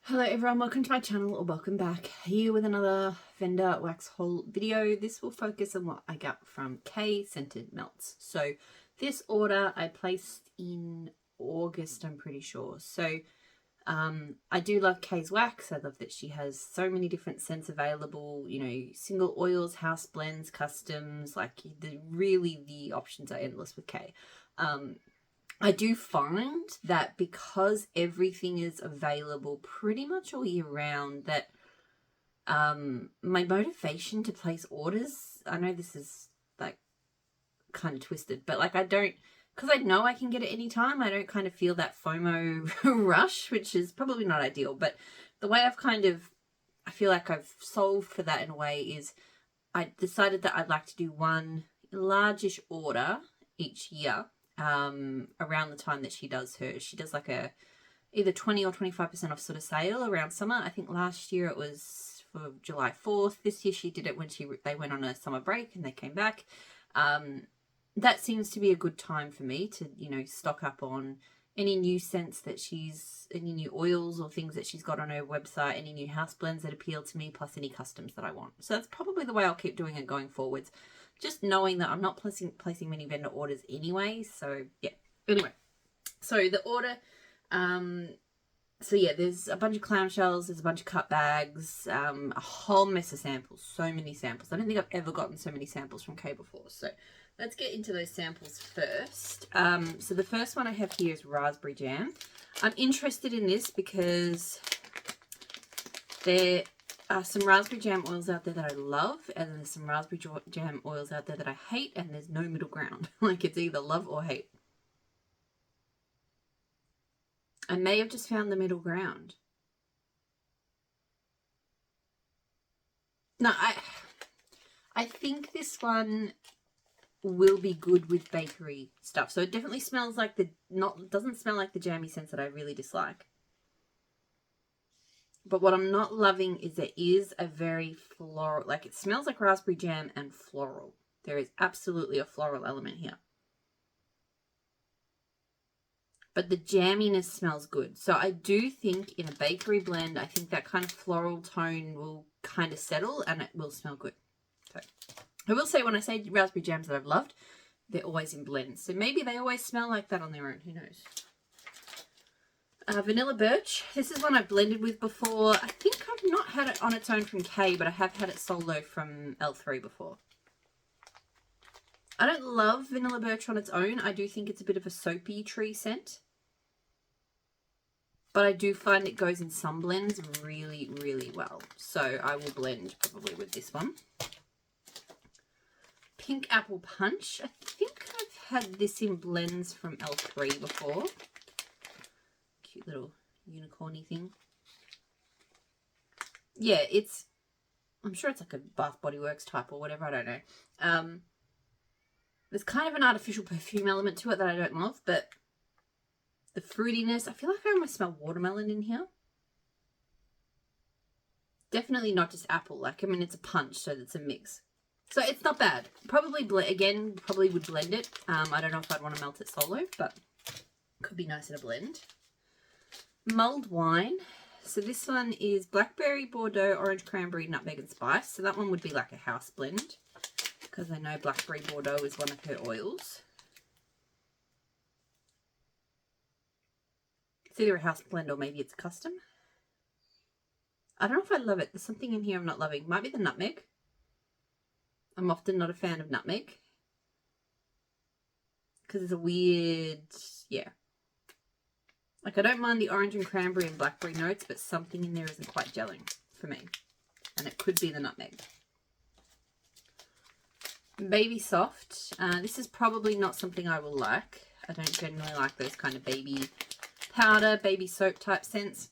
Hello everyone, welcome to my channel or welcome back. Here with another vendor wax haul video. This will focus on what I got from K Scented Melts. So this order I placed in August, I'm pretty sure. So I do love K's wax. I love that she has so many different scents available, you know, single oils, house blends, customs, like the options are endless with K. I do find that because everything is available pretty much all year round, that my motivation to place orders, I know this is like kind of twisted, but like I don't, because I know I can get it anytime, I don't kind of feel that FOMO rush, which is probably not ideal, but the way I feel like I've solved for that in a way is I decided that I'd like to do one largish order each year. Around the time that she does like a either 20 or 25% off sort of sale around summer. I think last year it was for July 4th. This year she did it when they went on a summer break and they came back. That seems to be a good time for me to, you know, stock up on any new scents that any new oils or things that she's got on her website, any new house blends that appeal to me, plus any customs that I want. So that's probably the way I'll keep doing it going forwards. Just knowing that I'm not placing many vendor orders anyway. So yeah. Anyway, so the order, so yeah, there's a bunch of clamshells, there's a bunch of cut bags, a whole mess of samples, so many samples. I don't think I've ever gotten so many samples from K before. So let's get into those samples first. So the first one I have here is raspberry jam. I'm interested in this because there are some raspberry jam oils out there that I love, and there's some raspberry jam oils out there that I hate, and there's no middle ground. Like it's either love or hate. I may have just found the middle ground. No, I think this one will be good with bakery stuff. So it definitely smells like doesn't smell like the jammy scents that I really dislike. But what I'm not loving is there is a very floral, like it smells like raspberry jam and floral. There is absolutely a floral element here. But the jamminess smells good. So I do think in a bakery blend, I think that kind of floral tone will kind of settle and it will smell good. So I will say when I say raspberry jams that I've loved, they're always in blends. So maybe they always smell like that on their own. Who knows? Vanilla birch. This is one I've blended with before. I think I've not had it on its own from K, but I have had it solo from L3 before. I don't love vanilla birch on its own. I do think it's a bit of a soapy tree scent. But I do find it goes in some blends really, really well. So I will blend probably with this one. Pink apple punch. I think I've had this in blends from L3 before. Cute little unicorny thing. Yeah, I'm sure it's like a Bath Body Works type or whatever, I don't know. There's kind of an artificial perfume element to it that I don't love, but the fruitiness, I feel like I almost smell watermelon in here. Definitely not just apple, like, I mean, it's a punch, so it's a mix. So it's not bad. Probably would blend it. I don't know if I'd want to melt it solo, but could be nice in a blend. Mulled wine. So this one is blackberry, Bordeaux, orange, cranberry, nutmeg, and spice. So that one would be like a house blend because I know blackberry Bordeaux is one of her oils. It's either a house blend or maybe it's custom. I don't know if I love it. There's something in here I'm not loving. Might be the nutmeg. I'm often not a fan of nutmeg because it's a weird, yeah. Like, I don't mind the orange and cranberry and blackberry notes, but something in there isn't quite gelling for me. And it could be the nutmeg. Baby Soft. This is probably not something I will like. I don't generally like those kind of baby powder, baby soap type scents.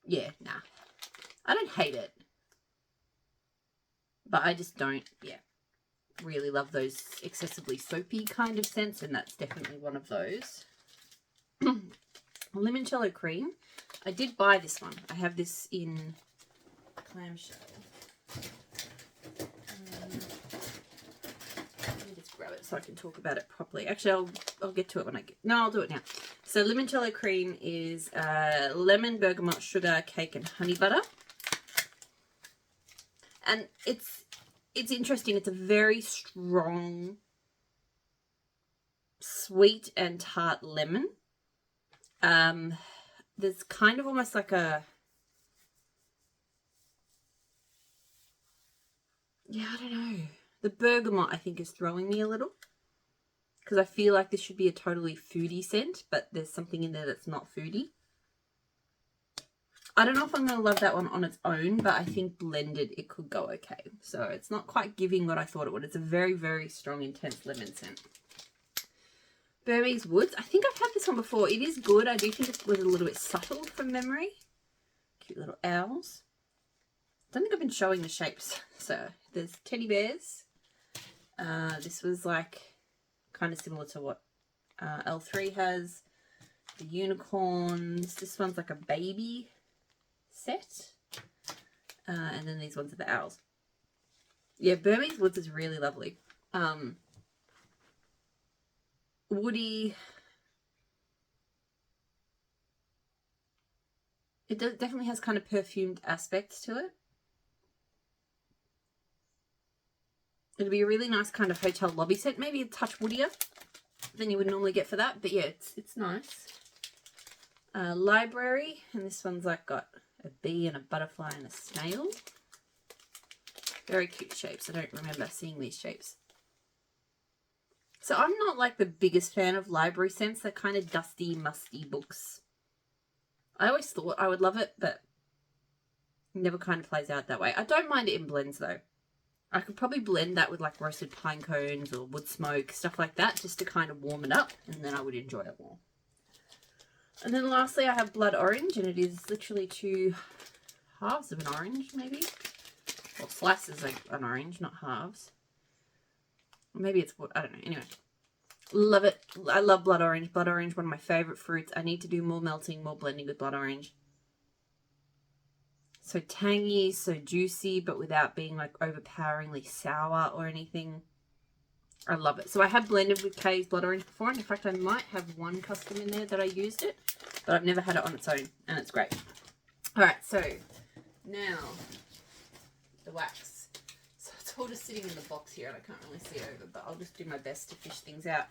Yeah, nah. I don't hate it. But I just don't, yeah, really love those excessively soapy kind of scents, and that's definitely one of those. Limoncello cream. I did buy this one. I have this in clamshell. Let me just grab it so I can talk about it properly. Actually, I'll get to it when I'll do it now. So limoncello cream is lemon, bergamot, sugar, cake, and honey butter. And it's interesting. It's a very strong, sweet and tart lemon. There's kind of almost like a, yeah, I don't know. The bergamot, I think, is throwing me a little. Because I feel like this should be a totally foodie scent, but there's something in there that's not foodie. I don't know if I'm going to love that one on its own, but I think blended it could go okay. So it's not quite giving what I thought it would. It's a very, very strong, intense lemon scent. Burmese Woods. I think I've had this one before. It is good. I do think it was a little bit subtle from memory. Cute little owls. I don't think I've been showing the shapes. So there's teddy bears. This was like kind of similar to what L3 has. The unicorns. This one's like a baby set. And then these ones are the owls. Yeah, Burmese Woods is really lovely. Woody. It definitely has kind of perfumed aspects to it. It'd be a really nice kind of hotel lobby scent. Maybe a touch woodier than you would normally get for that. But yeah, it's nice. Library. And this one's like got a bee and a butterfly and a snail. Very cute shapes. I don't remember seeing these shapes. So I'm not like the biggest fan of library scents. They're kind of dusty, musty books. I always thought I would love it, but it never kind of plays out that way. I don't mind it in blends though. I could probably blend that with like roasted pine cones or wood smoke, stuff like that, just to kind of warm it up, and then I would enjoy it more. And then lastly, I have blood orange, and it is literally 2 halves of an orange, maybe? Well, slices of an orange, not halves. Maybe it's what, I don't know. Anyway, love it. I love blood orange. Blood orange, one of my favorite fruits. I need to do more melting, more blending with blood orange. So tangy, so juicy, but without being like overpoweringly sour or anything. I love it. So I have blended with Kay's blood orange before, and in fact I might have one custom in there that I used it, but I've never had it on its own, and it's great. Alright, so now the wax. So it's all just sitting in the box here, and I can't really see it over, but I'll just do my best to fish things out.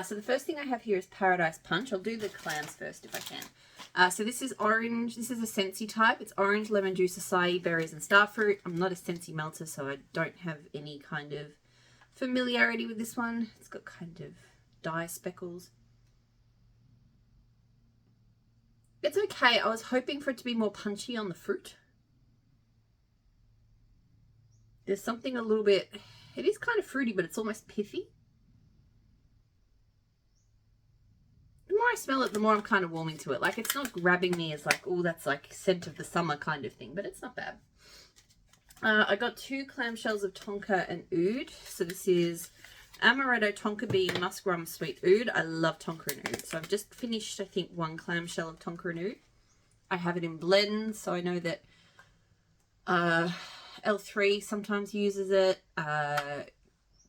So the first thing I have here is Paradise Punch. I'll do the clams first if I can. So this is orange. This is a Scentsy type. It's orange, lemon juice, acai, berries, and starfruit. I'm not a Scentsy melter, so I don't have any kind of familiarity with this one. It's got kind of dye speckles. It's okay. I was hoping for it to be more punchy on the fruit. There's something a little bit... It is kind of fruity, but it's almost pithy. The more I smell it, the more I'm kind of warming to it. Like, it's not grabbing me as like, oh, that's like scent of the summer kind of thing, but it's not bad. I got 2 clamshells of tonka and oud. So this is amaretto, tonka bean, musk rum, sweet oud. I love tonka and oud. So I've just finished, I think, 1 clamshell of tonka and oud. I have it in blends, so I know that L3 sometimes uses it.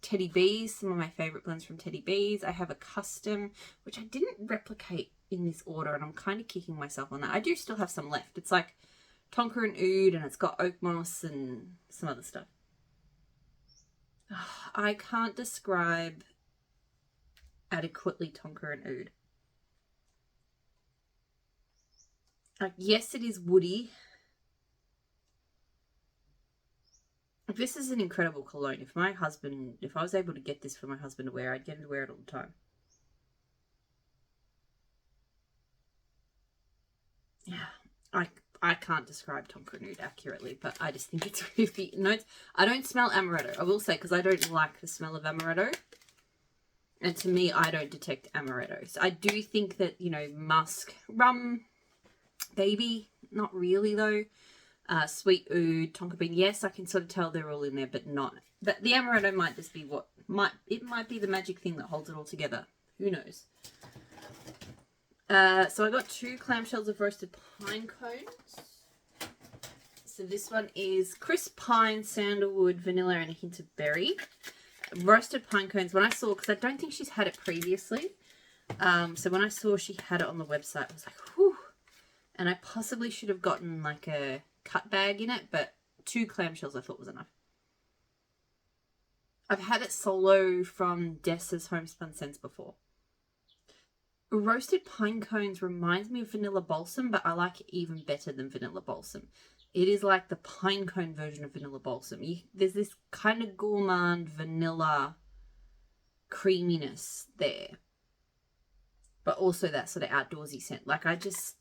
Teddy Bees, some of my favorite blends from Teddy Bees. I have a custom, which I didn't replicate in this order, and I'm kind of kicking myself on that. I do still have some left. It's like tonka and oud, and it's got oak moss and some other stuff. I can't describe adequately tonka and oud. Like, yes, it is woody. This is an incredible cologne. If I was able to get this for my husband to wear, I'd get him to wear it all the time. Yeah, I can't describe tonka and oud accurately, but I just think it's really nice. I don't smell amaretto, I will say, because I don't like the smell of amaretto. And to me, I don't detect amaretto. So I do think that, you know, musk, rum, baby, not really though. Sweet oud, tonka bean, yes, I can sort of tell they're all in there, but not. But the amaretto might just be it might be the magic thing that holds it all together. Who knows? So I got 2 clamshells of roasted pine cones. So this one is crisp pine, sandalwood, vanilla, and a hint of berry. Roasted pine cones, when I saw, because I don't think she's had it previously, So when I saw she had it on the website, I was like, whew. And I possibly should have gotten like a cut bag in it, but 2 clamshells I thought was enough. I've had it solo from Dessa's Homespun Scents before. Roasted pine cones reminds me of vanilla balsam, but I like it even better than vanilla balsam. It is like the pine cone version of vanilla balsam. There's this kind of gourmand vanilla creaminess there, but also that sort of outdoorsy scent. Like I just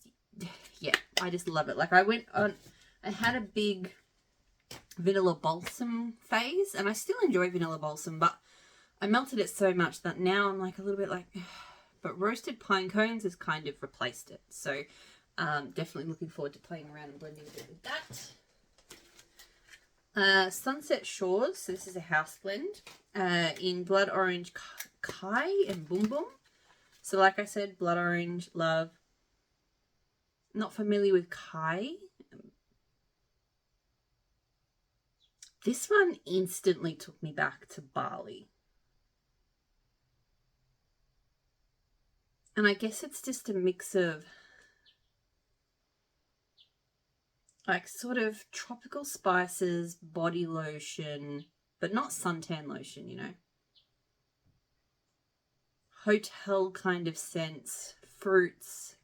love it. Like I had a big vanilla balsam phase, and I still enjoy vanilla balsam, but I melted it so much that now I'm like a little bit like, but roasted pine cones has kind of replaced it. So definitely looking forward to playing around and blending a bit with that. Sunset Shores, so this is a house blend in Blood Orange, Kai and Boom Boom. So like I said, Blood Orange, love. Not familiar with Kai. This one instantly took me back to Bali. And I guess it's just a mix of like sort of tropical spices, body lotion, but not suntan lotion, you know. Hotel kind of scents, fruits.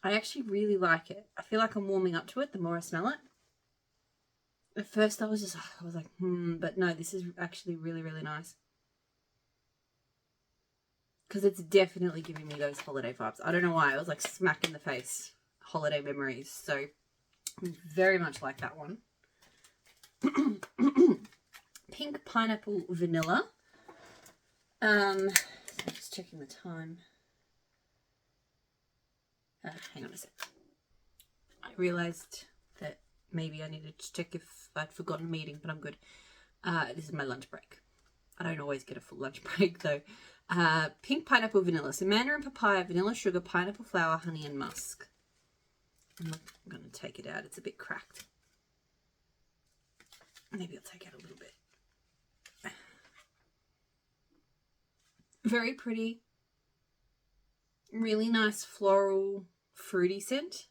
I actually really like it. I feel like I'm warming up to it the more I smell it. At first I was like, but no, this is actually really, really nice. Because it's definitely giving me those holiday vibes. I don't know why. I was like smack in the face. Holiday memories. So, very much like that one. Pink Pineapple Vanilla. So just checking the time. Hang on a sec. I realised that maybe I needed to check if I'd forgotten a meeting, but I'm good. This is my lunch break. I don't always get a full lunch break though. Pink Pineapple Vanilla. So mandarin, papaya, vanilla, sugar, pineapple flower, honey and musk. I'm going to take it out. It's a bit cracked. Maybe I'll take out a little bit. Very pretty. Really nice floral, fruity scent.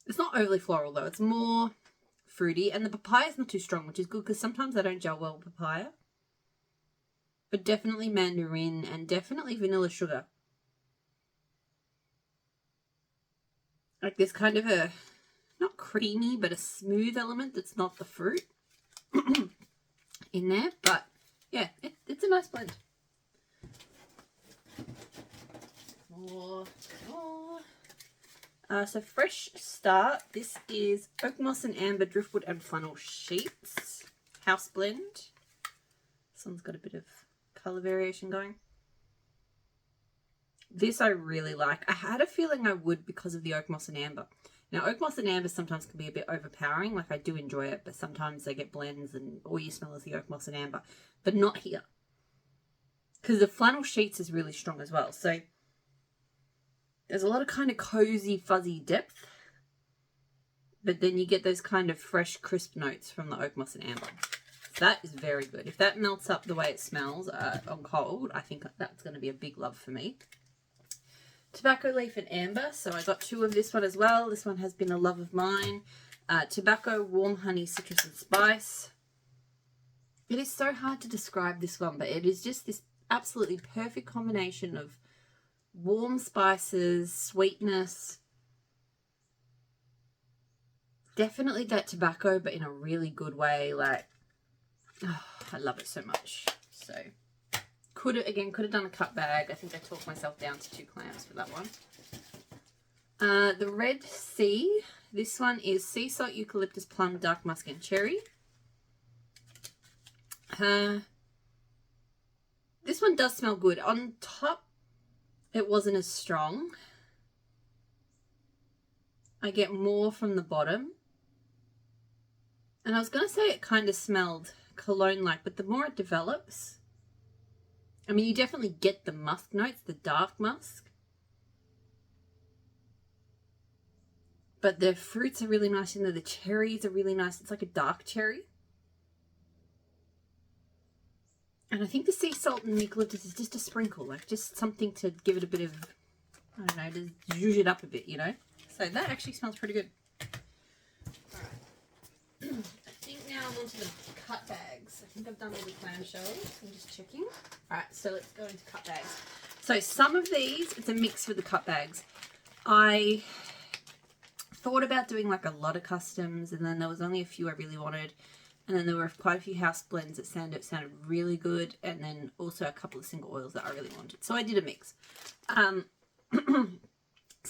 It's not overly floral though. It's more fruity. And the papaya is not too strong, which is good because sometimes I don't gel well with papaya. But definitely mandarin and definitely vanilla sugar. Like this kind of a, not creamy, but a smooth element that's not the fruit in there. But yeah, it's a nice blend. More. So Fresh Start. This is Oak Moss and Amber, Driftwood and Funnel Sheets. House blend. This one's got a bit of colour variation going. This I really like. I had a feeling I would because of the Oak Moss and Amber. Now, Oak Moss and Amber sometimes can be a bit overpowering. Like, I do enjoy it, but sometimes they get blends and all you smell is the Oak Moss and Amber. But not here. Because the Flannel Sheets is really strong as well. So, there's a lot of kind of cozy, fuzzy depth. But then you get those kind of fresh, crisp notes from the Oak Moss and Amber. So that is very good. If that melts up the way it smells on cold, I think that's going to be a big love for me. Tobacco Leaf and Amber. So I got 2 of this one as well. This one has been a love of mine. Tobacco, Warm Honey, Citrus and Spice. It is so hard to describe this one, but it is just this absolutely perfect combination of warm spices, sweetness. Definitely that tobacco, but in a really good way. Like, oh, I love it so much. So, could have done a cut bag. I think I talked myself down to 2 clamps for that one. The Red Sea. This one is Sea Salt, Eucalyptus, Plum, Dark Musk and Cherry. This one does smell good. On top, it wasn't as strong. I get more from the bottom. And I was going to say it kind of smelled cologne-like, but the more it develops, I mean, you definitely get the musk notes, the dark musk. But the fruits are really nice in there. The cherries are really nice. It's like a dark cherry. And I think the sea salt and eucalyptus is just a sprinkle, like just something to give it a bit of, I don't know, to zhuzh it up a bit, you know. So that actually smells pretty good. Alright. I think now I'm onto the cut bags. I think I've done all the clamshells. I'm just checking. Alright, so let's go into cut bags. So some of these, it's a mix for the cut bags. I thought about doing like a lot of customs, and then there was only a few I really wanted. And then there were quite a few house blends that sounded really good, and then also a couple of single oils that I really wanted. So I did a mix. So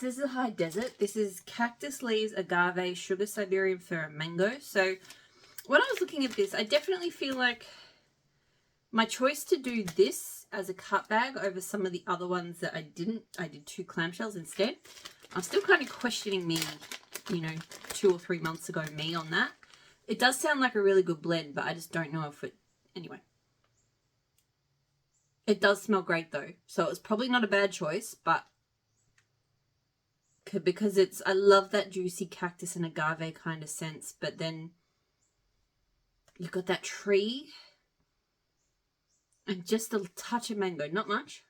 this is a high desert. This is cactus leaves, agave, sugar, Siberian fir, and mango. So when I was looking at this, I definitely feel like my choice to do this as a cut bag over some of the other ones that I didn't. I did 2 clamshells instead. I'm still kind of questioning me, you know, 2 or 3 months ago me on that. It does sound like a really good blend, but I just don't know if it... Anyway. It does smell great, though. So it's probably not a bad choice, but... Because it's... I love that juicy cactus and agave kind of sense, but then... You've got that tree. And just a touch of mango. Not much.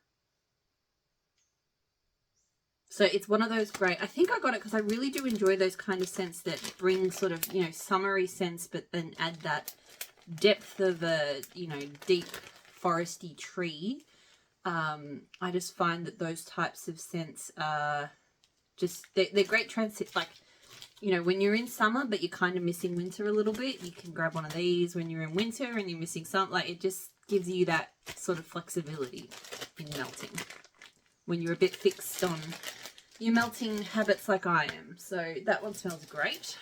So it's one of those great, I think I got it because I really do enjoy those kind of scents that bring sort of, you know, summery scents, but then add that depth of a, you know, deep foresty tree. I just find that those types of scents are just, they're great transit, like, you know, when you're in summer, but you're kind of missing winter a little bit, you can grab one of these. When you're in winter and you're missing something, like, it just gives you that sort of flexibility in melting. When you're a bit fixed on your melting habits like I am. So that one smells great.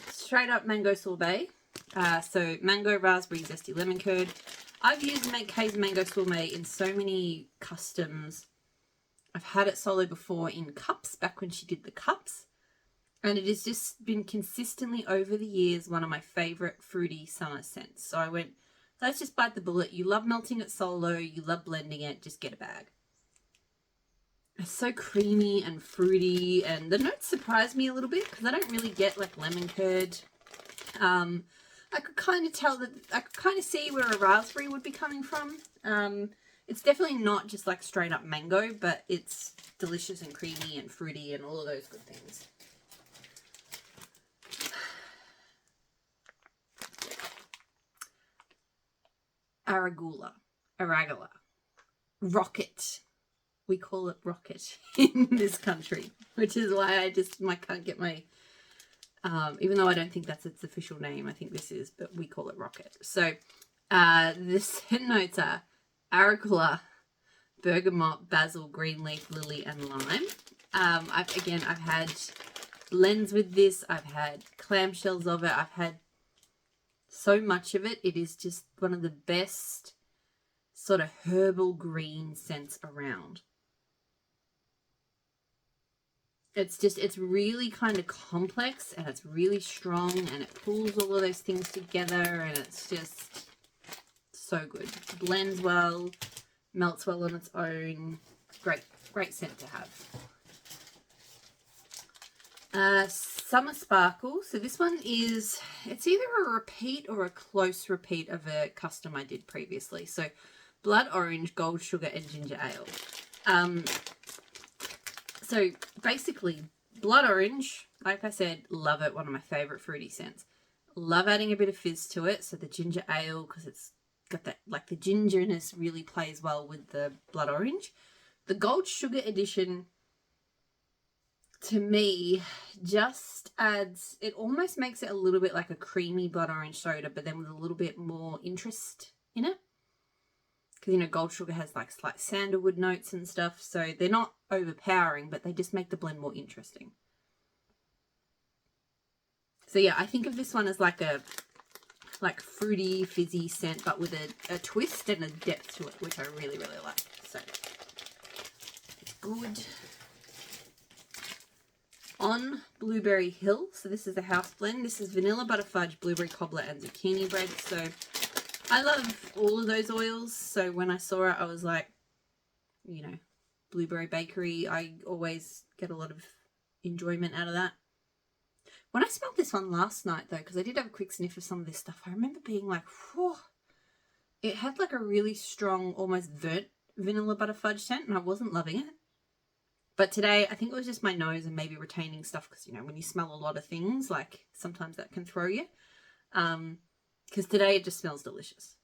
Straight up mango sorbet. So mango, raspberry, zesty lemon curd. I've used Kay's mango sorbet in so many customs. I've had it solo before in cups, back when she did the cups. And it has just been consistently over the years one of my favourite fruity summer scents. So I went, let's just bite the bullet. You love melting it solo. You love blending it. Just get a bag. It's so creamy and fruity, and the notes surprised me a little bit because I don't really get like lemon curd. I could kind of tell that, I could kind of see where a raspberry would be coming from. It's definitely not just like straight up mango, but it's delicious and creamy and fruity and all of those good things. Arugula, rocket. We call it rocket in this country, which is why I can't get my, even though I don't think that's its official name, I think this is, but we call it rocket. So the scent notes are arugula, bergamot, basil, green leaf, lily, and lime. I've had blends with this. I've had clamshells of it. I've had so much of it. It is just one of the best sort of herbal green scents around. It's really kind of complex, and it's really strong, and it pulls all of those things together, and it's just so good. Blends well, melts well on its own. Great scent to have. Summer Sparkle. So this one is, it's either a repeat or a close repeat of a custom I did previously. So blood orange, gold sugar, and ginger ale. So basically, blood orange, like I said, love it. One of my favourite fruity scents. Love adding a bit of fizz to it. So the ginger ale, because it's got that, like the gingerness really plays well with the blood orange. The gold sugar edition, to me, just adds, it almost makes it a little bit like a creamy blood orange soda, but then with a little bit more interest in it. Because, you know, gold sugar has like slight sandalwood notes and stuff, so they're not overpowering, but they just make the blend more interesting. So yeah, I think of this one as like a fruity, fizzy scent, but with a twist and a depth to it, which I really, really like. So it's good. On Blueberry Hill, so this is a house blend. This is vanilla, butterfudge, blueberry cobbler, and zucchini bread. So I love all of those oils. So when I saw it, I was like, you know, Blueberry Bakery, I always get a lot of enjoyment out of that. When I smelled this one last night, though, because I did have a quick sniff of some of this stuff, I remember being like, whew, it had like a really strong, almost burnt vanilla butter fudge scent, and I wasn't loving it. But today, I think it was just my nose and maybe retaining stuff, because, you know, when you smell a lot of things, like, sometimes that can throw you. Because today it just smells delicious.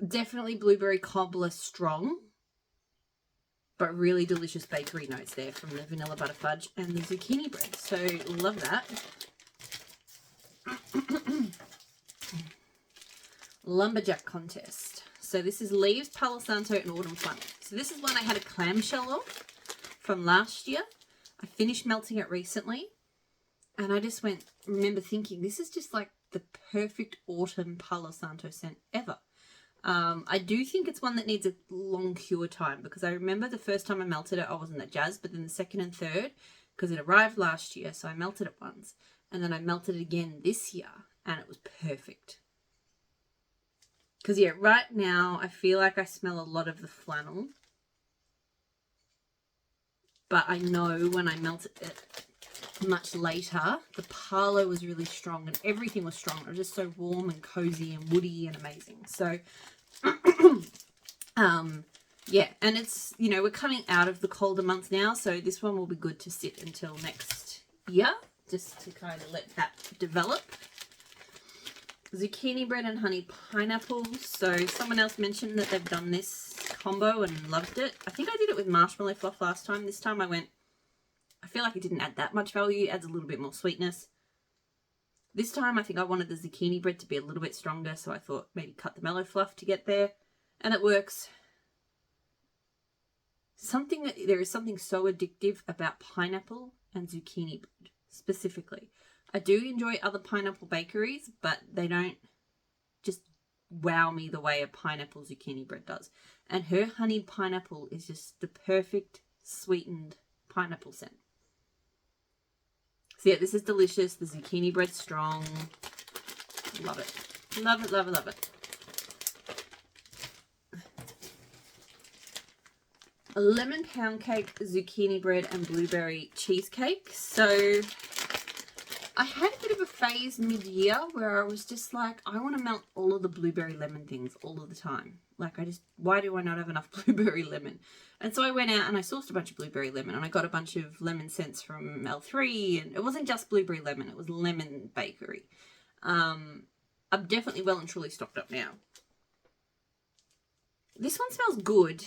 Definitely blueberry cobbler strong, but really delicious bakery notes there from the vanilla butter fudge and the zucchini bread. So, love that. Lumberjack contest. So this is Leaves, Palo Santo, and Autumn Flannel. So this is one I had a clamshell of from last year. I finished melting it recently, and I just remember thinking, this is just like the perfect autumn Palo Santo scent ever. I do think it's one that needs a long cure time, because I remember the first time I melted it, I wasn't that jazzed, but then the second and third, because it arrived last year, so I melted it once, and then I melted it again this year, and it was perfect. Because, yeah, right now, I feel like I smell a lot of the flannel. But I know when I melted it much later, the Palo was really strong and everything was strong. It was just so warm and cozy and woody and amazing. So, yeah. And it's, you know, we're coming out of the colder months now. So this one will be good to sit until next year, just to kind of let that develop. Zucchini bread and honey pineapple. So someone else mentioned that they've done this combo and loved it. I think I did it with marshmallow fluff last time. This time I feel like it didn't add that much value. It adds a little bit more sweetness. This time I think I wanted the zucchini bread to be a little bit stronger, so I thought maybe cut the mellow fluff to get there. And it works. There is something so addictive about pineapple and zucchini bread, specifically. I do enjoy other pineapple bakeries, but they don't just wow me the way a pineapple zucchini bread does. And her honeyed pineapple is just the perfect sweetened pineapple scent. So yeah, this is delicious. The zucchini bread's strong. Love it. Love it, love it, love it. A lemon pound cake, zucchini bread, and blueberry cheesecake. So I had a bit of a phase mid-year where I was just like, I want to melt all of the blueberry lemon things all of the time. Like, why do I not have enough blueberry lemon? And so I went out and I sourced a bunch of blueberry lemon, and I got a bunch of lemon scents from L3, and it wasn't just blueberry lemon, it was lemon bakery. I'm definitely well and truly stocked up now. This one smells good.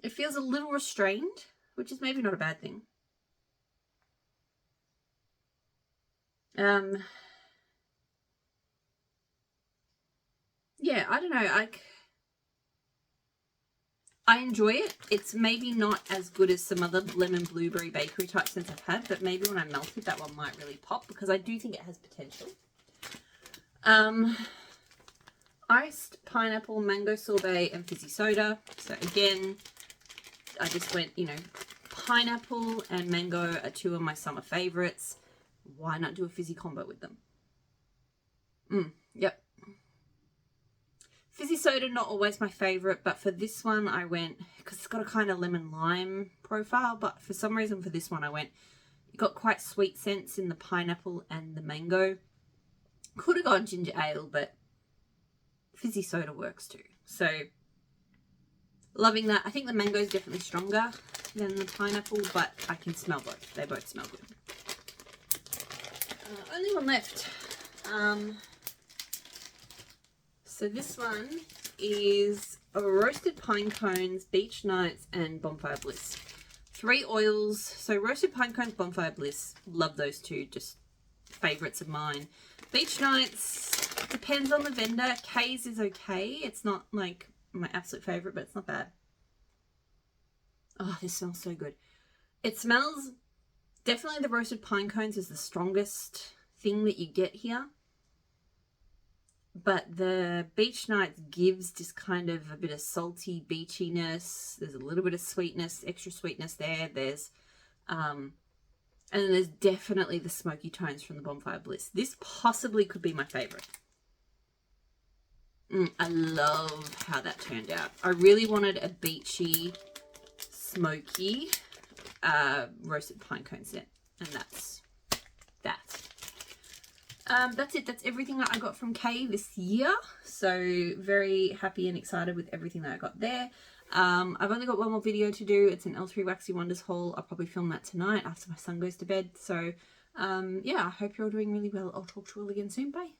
It feels a little restrained, which is maybe not a bad thing. Yeah, I don't know. I enjoy it. It's maybe not as good as some other lemon blueberry bakery type scents I've had, but maybe when I melt it, that one might really pop, because I do think it has potential. Iced pineapple, mango sorbet, and fizzy soda. So again, I just went, you know, pineapple and mango are two of my summer favorites. Why not do a fizzy combo with them? Yep. Fizzy soda, not always my favorite, but for this one I went, because it's got a kind of lemon lime profile, but for some reason for this one I went, it got quite sweet scents in the pineapple and the mango. Could have gone ginger ale, but fizzy soda works too. So loving that. I think the mango is definitely stronger than the pineapple, but I can smell both. They both smell good. Only one left. So this one is roasted pine cones, beach nights, and bonfire bliss. 3 oils. So roasted pine cones, bonfire bliss. Love those two. Just favorites of mine. Beach nights depends on the vendor. Kay's is okay. It's not like my absolute favorite, but it's not bad. Oh, this smells so good. It smells, definitely the roasted pine cones is the strongest thing that you get here. But the beach nights gives just kind of a bit of salty beachiness. There's a little bit of sweetness, extra sweetness there. There's, and then there's definitely the smoky tones from the bonfire bliss. This possibly could be my favorite. I love how that turned out. I really wanted a beachy, smoky, roasted pine cone scent, and that's that. That's it. That's everything that I got from Kay this year. So very happy and excited with everything that I got there. I've only got one more video to do. It's an L3 Waxy Wonders haul. I'll probably film that tonight after my son goes to bed. So yeah, I hope you're all doing really well. I'll talk to you all again soon. Bye.